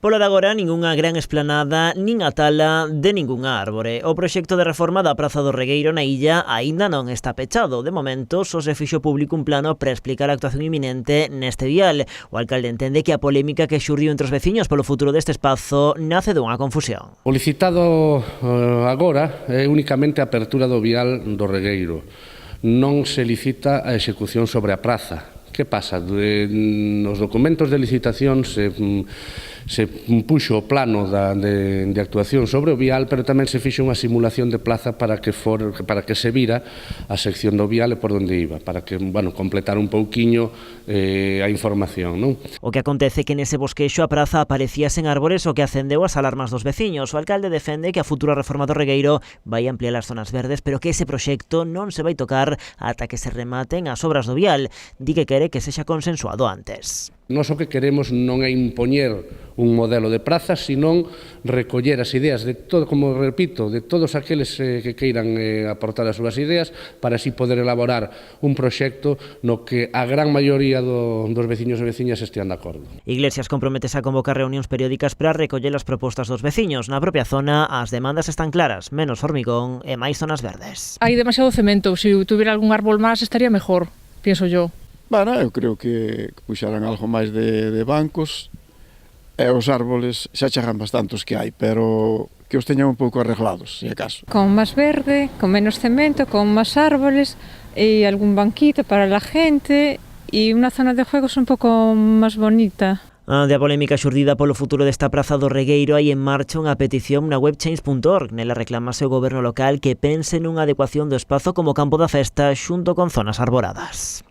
Pola de agora, ningunha gran esplanada nin a tala de ningunha árbore. O proxecto de reforma da Praza do Regueiro na illa aínda non está pechado. De momento, só se fixo público un plano para explicar a actuación inminente neste vial. O alcalde entende que a polémica que xurdiu entre os veciños polo futuro deste espazo nace dunha confusión. O licitado agora é únicamente a apertura do vial do Regueiro. Non se licita a execución sobre a praza. Que pasa? Nos documentos de licitación se puxo o plano de actuación sobre o vial, pero tamén se fixo unha simulación de plaza para que se vira a sección do vial e por onde iba, para que, completar un pouquiño a información, non? O que acontece é que nese bosquexo a praza aparecía sen árbores, o que acendeu as alarmas dos veciños. O alcalde defende que a futura reforma do Regueiro vai ampliar as zonas verdes, pero que ese proxecto non se vai tocar ata que se rematen as obras do vial. Di que quere que sexa consensuado antes. Nós o que queremos non é impoñer un modelo de praza, senón recoller as ideas de todo, como repito, de todos aqueles que queiran aportar as súas ideas para así poder elaborar un proxecto no que a gran maioría dos veciños e veciñas estean de acordo. Iglesias comprométese a convocar reunións periódicas para recoller as propostas dos veciños. Na propia zona, as demandas están claras, menos formigón e máis zonas verdes. Hai demasiado cemento, se tuviera algún árbol máis estaría mejor, pienso yo. Bueno, eu creo que puxaran algo máis de bancos e os árboles xa chegan bastantes que hai, pero que os teñan un pouco arreglados, se acaso. Con máis verde, con menos cemento, con máis árboles e algún banquito para la gente e unha zona de juegos un pouco máis bonita. De a polémica xurdida polo futuro desta Praza do Regueiro, hai en marcha unha petición na web change.org. Nela reclamase o goberno local que pense nunha adecuación do espazo como campo da festa xunto con zonas arboradas.